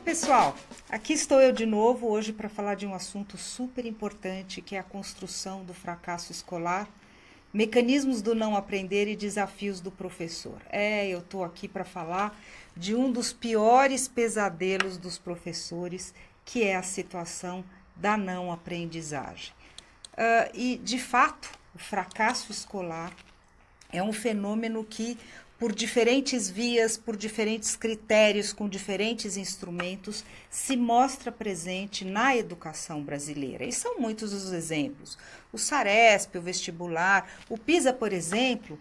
Pessoal, aqui estou eu de novo hoje para falar de um assunto super importante que é a construção do fracasso escolar, mecanismos do não aprender e desafios do professor. Eu estou aqui para falar de um dos piores pesadelos dos professores, que é a situação da não aprendizagem. E, de fato, o fracasso escolar é um fenômeno que, por diferentes vias, por diferentes critérios, com diferentes instrumentos, se mostra presente na educação brasileira. E são muitos os exemplos. O Saresp, o vestibular, o PISA, por exemplo,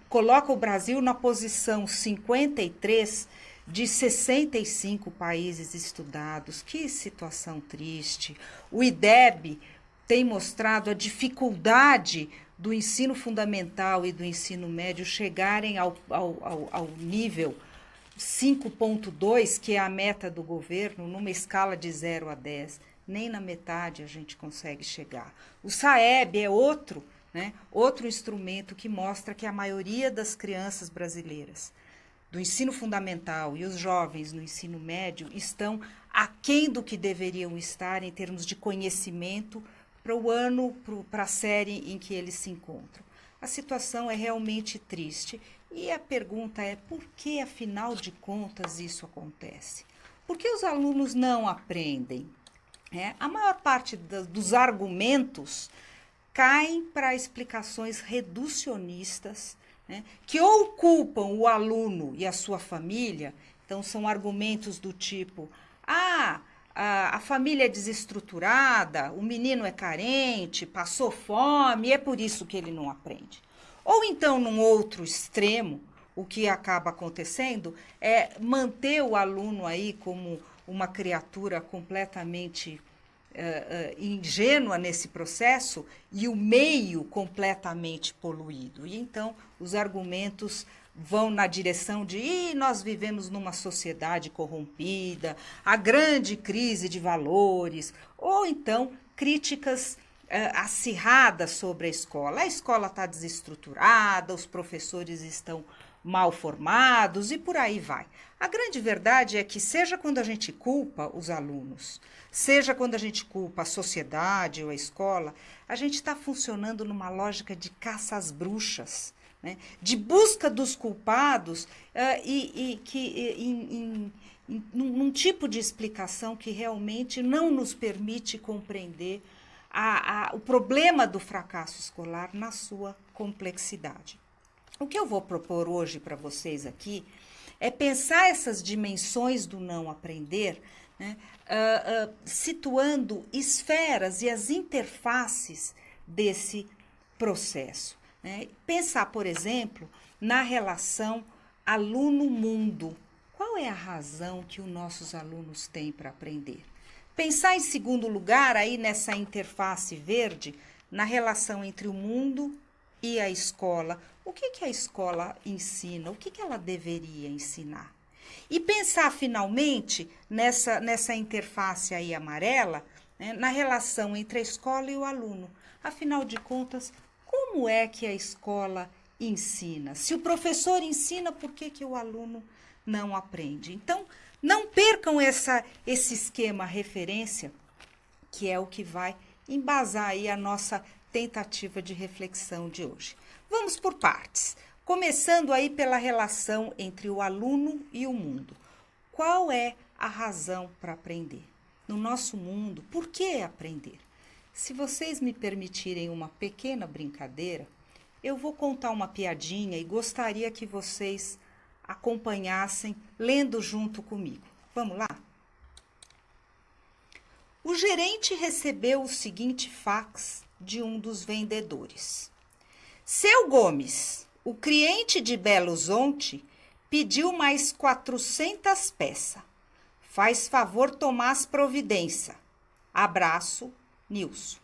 coloca o Brasil na posição 53 de 65 países estudados. Que situação triste. O IDEB tem mostrado a dificuldade do ensino fundamental e do ensino médio chegarem ao nível 5.2, que é a meta do governo, numa escala de 0 a 10. Nem na metade a gente consegue chegar. O SAEB é outro instrumento que mostra que a maioria das crianças brasileiras do ensino fundamental e os jovens no ensino médio estão aquém do que deveriam estar em termos de conhecimento para o ano, para a série em que eles se encontram. A situação é realmente triste e a pergunta é por que, afinal de contas, isso acontece? Por que os alunos não aprendem? A maior parte dos argumentos caem para explicações reducionistas, que ou culpam o aluno e a sua família. Então, são argumentos do tipo: a família é desestruturada, o menino é carente, passou fome, é por isso que ele não aprende. Ou então, num outro extremo, o que acaba acontecendo é manter o aluno aí como uma criatura completamente ingênua nesse processo e o meio completamente poluído. E então, os argumentos vão na direção de nós vivemos numa sociedade corrompida, a grande crise de valores, ou então críticas acirradas sobre a escola está desestruturada, os professores estão mal formados e por aí vai. A grande verdade é que, seja quando a gente culpa os alunos, seja quando a gente culpa a sociedade ou a escola, a gente está funcionando numa lógica de caça às bruxas, de busca dos culpados num tipo de explicação que realmente não nos permite compreender o problema do fracasso escolar na sua complexidade. O que eu vou propor hoje para vocês aqui é pensar essas dimensões do não aprender, situando esferas e as interfaces desse processo. Pensar, por exemplo, na relação aluno-mundo. Qual é a razão que os nossos alunos têm para aprender? Pensar, em segundo lugar, aí nessa interface verde, na relação entre o mundo e a escola. O que a escola ensina? O que ela deveria ensinar? E pensar, finalmente, nessa interface aí amarela, na relação entre a escola e o aluno. Afinal de contas, como é que a escola ensina? Se o professor ensina, por que o aluno não aprende? Então, não percam esse esquema referência, que é o que vai embasar aí a nossa tentativa de reflexão de hoje. Vamos por partes, começando aí pela relação entre o aluno e o mundo. Qual é a razão para aprender? No nosso mundo, por que aprender? Se vocês me permitirem uma pequena brincadeira, eu vou contar uma piadinha e gostaria que vocês acompanhassem lendo junto comigo. Vamos lá? O gerente recebeu o seguinte fax de um dos vendedores. Seu Gomes, o cliente de Belo Horizonte pediu mais 400 peças. Faz favor tomar as providência. Abraço, Nilson.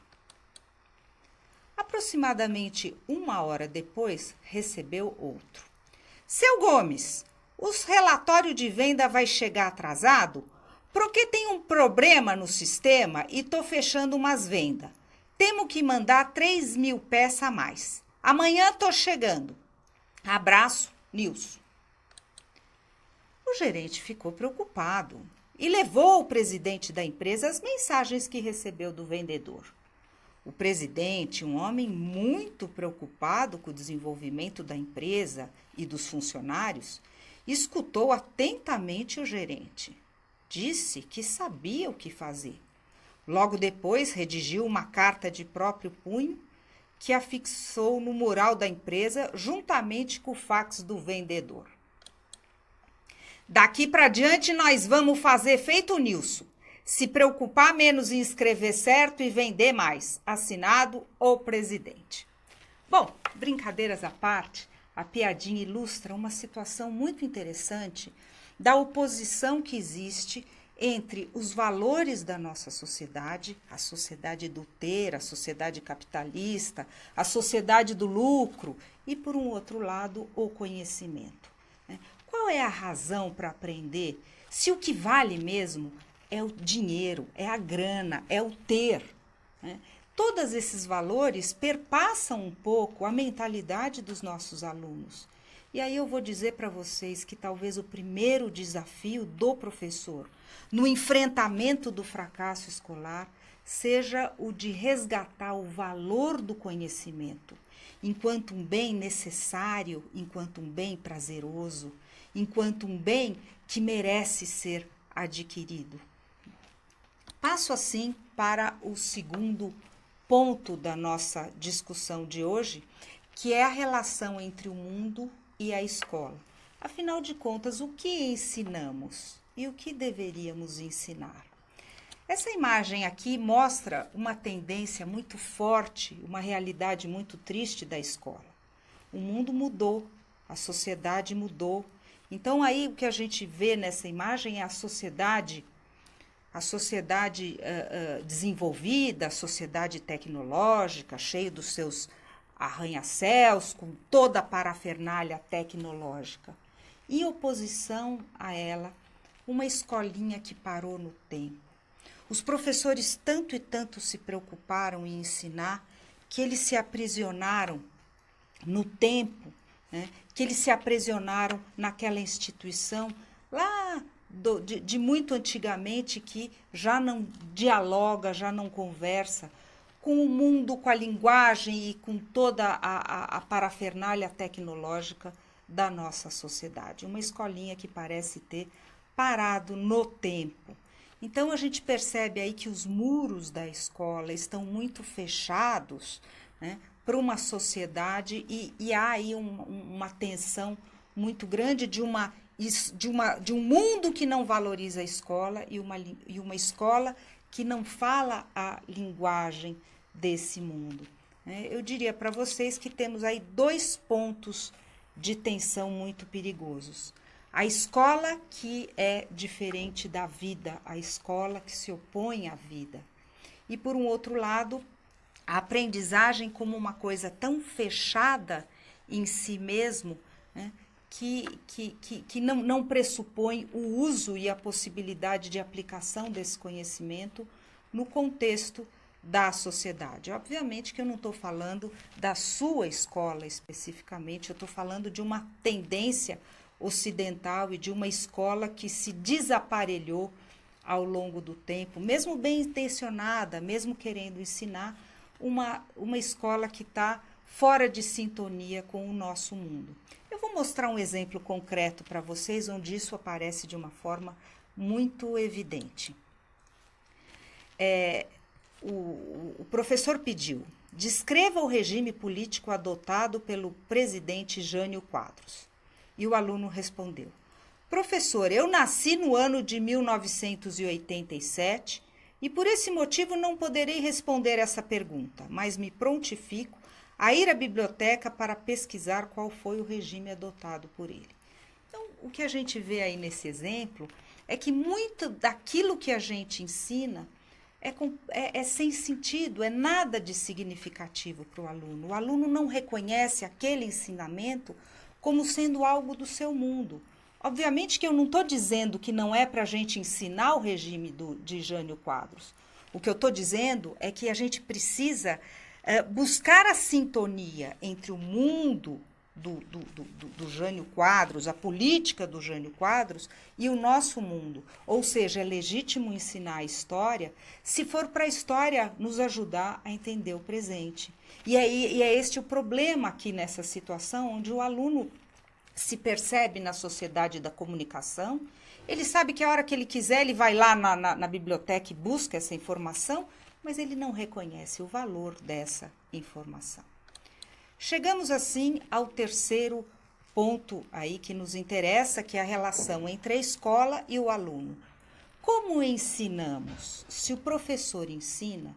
Aproximadamente 1 hora depois, recebeu outro. Seu Gomes, o relatório de venda vai chegar atrasado? Porque tem um problema no sistema e tô fechando umas vendas. Temos que mandar 3.000 peças a mais. Amanhã tô chegando. Abraço, Nilson. O gerente ficou preocupado e levou ao presidente da empresa as mensagens que recebeu do vendedor. O presidente, um homem muito preocupado com o desenvolvimento da empresa e dos funcionários, escutou atentamente o gerente. Disse que sabia o que fazer. Logo depois, redigiu uma carta de próprio punho que afixou no mural da empresa juntamente com o fax do vendedor. Daqui para diante nós vamos fazer feito o Nilson. Se preocupar menos em escrever certo e vender mais. Assinado o presidente. Bom, brincadeiras à parte, a piadinha ilustra uma situação muito interessante da oposição que existe entre os valores da nossa sociedade, a sociedade do ter, a sociedade capitalista, a sociedade do lucro e, por um outro lado, o conhecimento. Qual é a razão para aprender se o que vale mesmo é o dinheiro, é a grana, é o ter? Todos esses valores perpassam um pouco a mentalidade dos nossos alunos. E aí eu vou dizer para vocês que talvez o primeiro desafio do professor no enfrentamento do fracasso escolar seja o de resgatar o valor do conhecimento enquanto um bem necessário, enquanto um bem prazeroso, enquanto um bem que merece ser adquirido. Passo assim para o segundo ponto da nossa discussão de hoje, que é a relação entre o mundo e a escola. Afinal de contas, o que ensinamos e o que deveríamos ensinar? Essa imagem aqui mostra uma tendência muito forte, uma realidade muito triste da escola. O mundo mudou, a sociedade mudou. Então, aí o que a gente vê nessa imagem é a sociedade desenvolvida, a sociedade tecnológica, cheia dos seus arranha-céus, com toda a parafernália tecnológica. Em oposição a ela, uma escolinha que parou no tempo. Os professores tanto e tanto se preocuparam em ensinar que eles se aprisionaram no tempo, né? Que eles se aprisionaram naquela instituição lá de muito antigamente, que já não dialoga, já não conversa com o mundo, com a linguagem e com toda a parafernália tecnológica da nossa sociedade. Uma escolinha que parece ter parado no tempo. Então, a gente percebe aí que os muros da escola estão muito fechados, né, para uma sociedade e há aí uma tensão muito grande de um mundo que não valoriza a escola e uma escola que não fala a linguagem desse mundo. Eu diria para vocês que temos aí 2 pontos de tensão muito perigosos. A escola que é diferente da vida, a escola que se opõe à vida. E, por um outro lado, a aprendizagem como uma coisa tão fechada em si mesmo, né, que não pressupõe o uso e a possibilidade de aplicação desse conhecimento no contexto da sociedade. Obviamente que eu não estou falando da sua escola especificamente, eu estou falando de uma tendência ocidental e de uma escola que se desaparelhou ao longo do tempo, mesmo bem intencionada, mesmo querendo ensinar, uma escola que está fora de sintonia com o nosso mundo. Eu vou mostrar um exemplo concreto para vocês, onde isso aparece de uma forma muito evidente. O professor pediu: descreva o regime político adotado pelo presidente Jânio Quadros. E o aluno respondeu: professor, eu nasci no ano de 1987 e por esse motivo não poderei responder essa pergunta, mas me prontifico a ir à biblioteca para pesquisar qual foi o regime adotado por ele. Então, o que a gente vê aí nesse exemplo é que muito daquilo que a gente ensina é sem sentido, é nada de significativo para o aluno. O aluno não reconhece aquele ensinamento como sendo algo do seu mundo. Obviamente que eu não estou dizendo que não é para a gente ensinar o regime de Jânio Quadros. O que eu estou dizendo é que a gente precisa buscar a sintonia entre o mundo do Jânio Quadros, a política do Jânio Quadros e o nosso mundo. Ou seja, é legítimo ensinar a história se for para a história nos ajudar a entender o presente. E é este o problema aqui nessa situação, onde o aluno se percebe na sociedade da comunicação, ele sabe que a hora que ele quiser, ele vai lá na biblioteca e busca essa informação, mas ele não reconhece o valor dessa informação. Chegamos assim ao terceiro ponto aí que nos interessa, que é a relação entre a escola e o aluno. Como ensinamos? Se o professor ensina,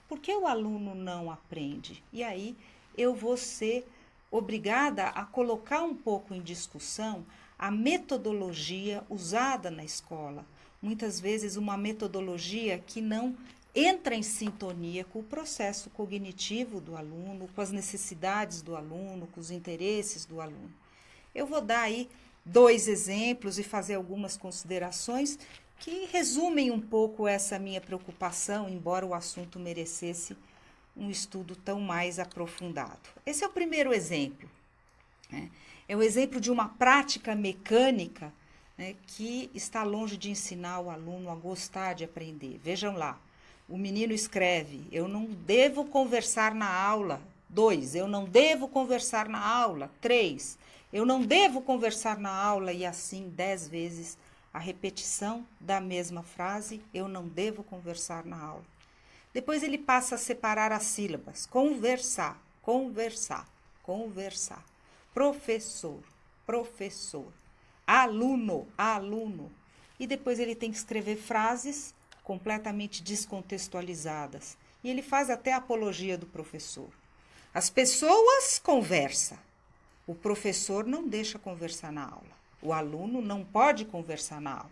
por que o aluno não aprende? E aí eu vou ser obrigada a colocar um pouco em discussão a metodologia usada na escola. Muitas vezes uma metodologia que não entra em sintonia com o processo cognitivo do aluno, com as necessidades do aluno, com os interesses do aluno. Eu vou dar aí 2 exemplos e fazer algumas considerações que resumem um pouco essa minha preocupação, embora o assunto merecesse um estudo tão mais aprofundado. Esse é o primeiro exemplo, né? É o exemplo de uma prática mecânica, né, que está longe de ensinar o aluno a gostar de aprender. Vejam lá. O menino escreve, eu não devo conversar na aula. 2, eu não devo conversar na aula. 3, eu não devo conversar na aula. E assim 10 vezes a repetição da mesma frase, eu não devo conversar na aula. Depois ele passa a separar as sílabas. Conversar, conversar, conversar. Professor, professor. Aluno, aluno. E depois ele tem que escrever frases completamente descontextualizadas. E ele faz até a apologia do professor. As pessoas conversam. O professor não deixa conversar na aula. O aluno não pode conversar na aula.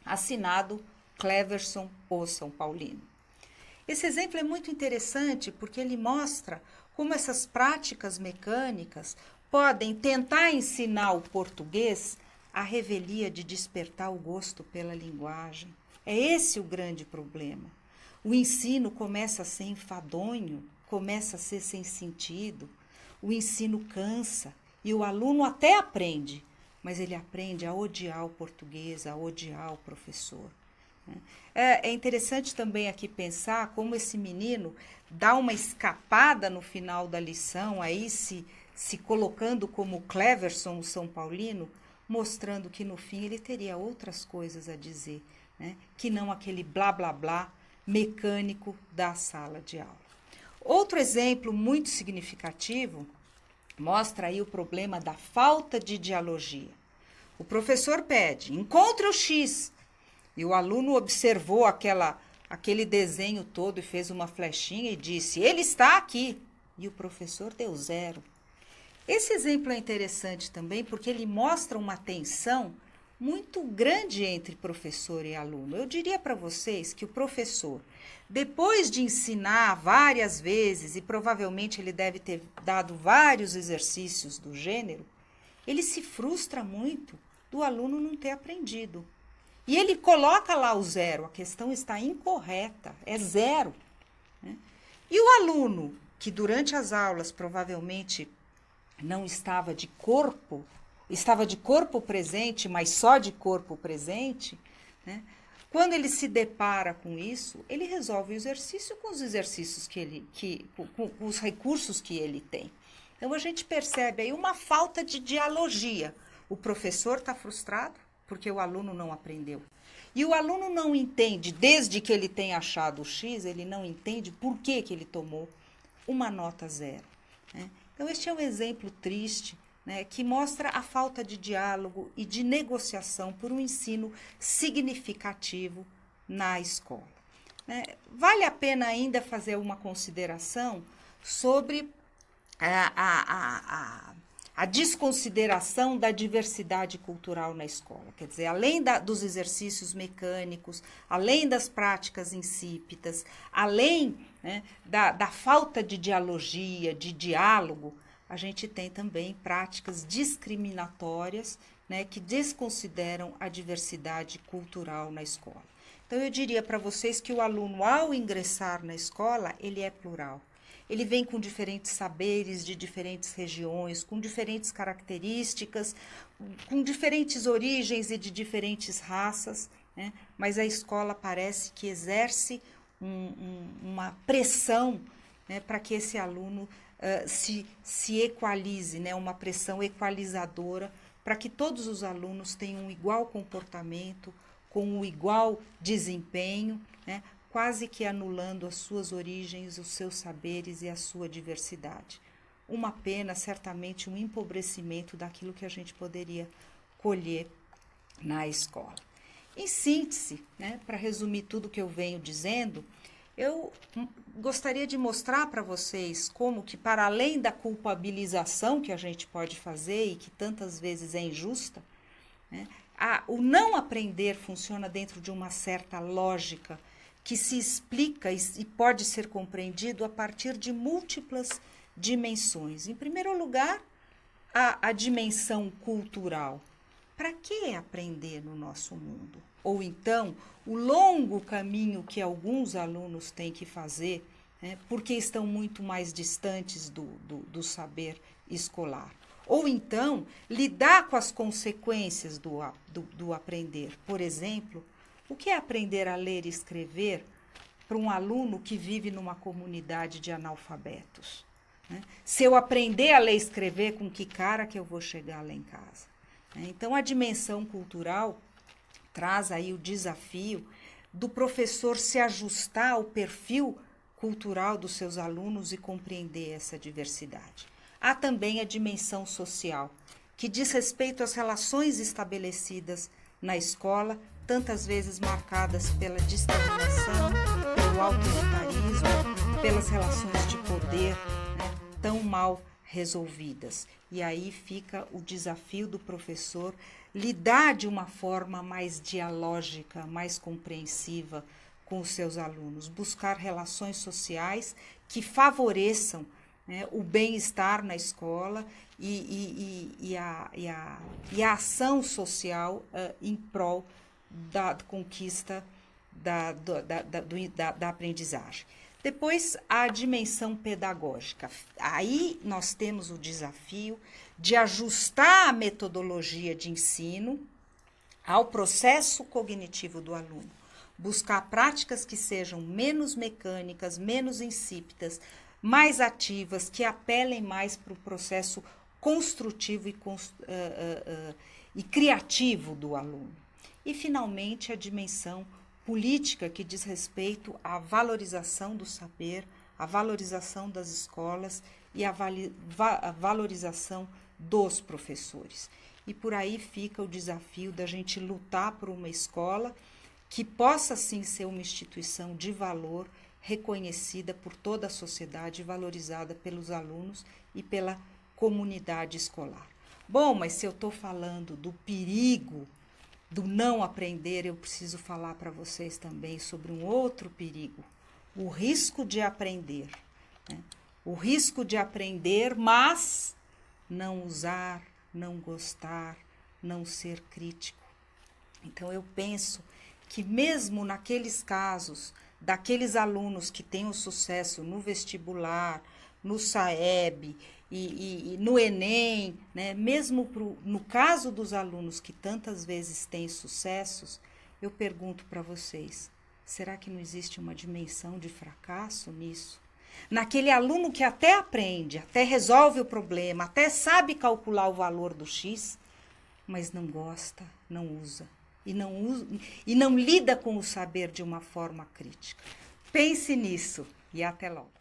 Assinado Cleverson, o São Paulino. Esse exemplo é muito interessante porque ele mostra como essas práticas mecânicas podem tentar ensinar o português a revelia de despertar o gosto pela linguagem. É esse o grande problema. O ensino começa a ser enfadonho, começa a ser sem sentido, o ensino cansa e o aluno até aprende, mas ele aprende a odiar o português, a odiar o professor. É interessante também aqui pensar como esse menino dá uma escapada no final da lição, aí se colocando como Cleverson, o São Paulino, mostrando que no fim ele teria outras coisas a dizer, né, que não aquele blá blá blá mecânico da sala de aula. Outro exemplo muito significativo mostra aí o problema da falta de dialogia. O professor pede, encontre o X, e o aluno observou aquele desenho todo e fez uma flechinha e disse, ele está aqui, e o professor deu 0. Esse exemplo é interessante também porque ele mostra uma tensão muito grande entre professor e aluno. Eu diria para vocês que o professor, depois de ensinar várias vezes, e provavelmente ele deve ter dado vários exercícios do gênero, ele se frustra muito do aluno não ter aprendido. E ele coloca lá o 0, a questão está incorreta, é 0. Né? E o aluno, que durante as aulas provavelmente não estava de corpo presente, mas só de corpo presente, né? Quando ele se depara com isso, ele resolve o exercício com os exercícios com os recursos que ele tem. Então a gente percebe aí uma falta de dialogia. O professor está frustrado porque o aluno não aprendeu. E o aluno não entende, desde que ele tenha achado o X, ele não entende por que ele tomou uma nota 0. Né? Então, este é um exemplo triste, né, que mostra a falta de diálogo e de negociação por um ensino significativo na escola. Né? Vale a pena ainda fazer uma consideração sobre a desconsideração da diversidade cultural na escola. Quer dizer, além dos exercícios mecânicos, além das práticas insípidas, além, né, da falta de dialogia, de diálogo, a gente tem também práticas discriminatórias, né, que desconsideram a diversidade cultural na escola. Então, eu diria para vocês que o aluno, ao ingressar na escola, ele é plural. ele vem com diferentes saberes de diferentes regiões, com diferentes características, com diferentes origens e de diferentes raças, né? Mas a escola parece que exerce uma pressão, né, para que esse aluno se equalize, né, uma pressão equalizadora, para que todos os alunos tenham um igual comportamento, com um igual desempenho, né, quase que anulando as suas origens, os seus saberes e a sua diversidade. Uma pena, certamente um empobrecimento daquilo que a gente poderia colher na escola. Em síntese, né, para resumir tudo que eu venho dizendo, eu gostaria de mostrar para vocês como que, para além da culpabilização que a gente pode fazer e que tantas vezes é injusta, né, o não aprender funciona dentro de uma certa lógica que se explica e pode ser compreendido a partir de múltiplas dimensões. Em primeiro lugar, a dimensão cultural. Para que aprender no nosso mundo? Ou então, o longo caminho que alguns alunos têm que fazer, né, porque estão muito mais distantes do saber escolar. Ou então, lidar com as consequências do aprender. Por exemplo, o que é aprender a ler e escrever para um aluno que vive numa comunidade de analfabetos? Né? Se eu aprender a ler e escrever, com que cara que eu vou chegar lá em casa? Então, a dimensão cultural traz aí o desafio do professor se ajustar ao perfil cultural dos seus alunos e compreender essa diversidade. Há também a dimensão social, que diz respeito às relações estabelecidas na escola, tantas vezes marcadas pela discriminação, pelo autoritarismo, pelas relações de poder, né, tão mal resolvidas. E aí fica o desafio do professor lidar de uma forma mais dialógica, mais compreensiva com os seus alunos, buscar relações sociais que favoreçam, né, o bem-estar na escola e a ação social em prol da conquista da aprendizagem. Depois, a dimensão pedagógica. Aí nós temos o desafio de ajustar a metodologia de ensino ao processo cognitivo do aluno. Buscar práticas que sejam menos mecânicas, menos insípidas, mais ativas, que apelem mais para o processo construtivo e criativo do aluno. E, finalmente, a dimensão política, que diz respeito à valorização do saber, à valorização das escolas e à valorização dos professores. E por aí fica o desafio da gente lutar por uma escola que possa sim ser uma instituição de valor, reconhecida por toda a sociedade, valorizada pelos alunos e pela comunidade escolar. Bom, mas se eu estou falando do perigo do não aprender, eu preciso falar para vocês também sobre um outro perigo, o risco de aprender, né? O risco de aprender, mas não usar, não gostar, não ser crítico. Então, eu penso que mesmo naqueles casos, daqueles alunos que têm o sucesso no vestibular, no SAEB e no Enem, né, mesmo no caso dos alunos que tantas vezes têm sucessos, eu pergunto para vocês, será que não existe uma dimensão de fracasso nisso? Naquele aluno que até aprende, até resolve o problema, até sabe calcular o valor do X, mas não gosta, não usa e não lida com o saber de uma forma crítica. Pense nisso e até logo.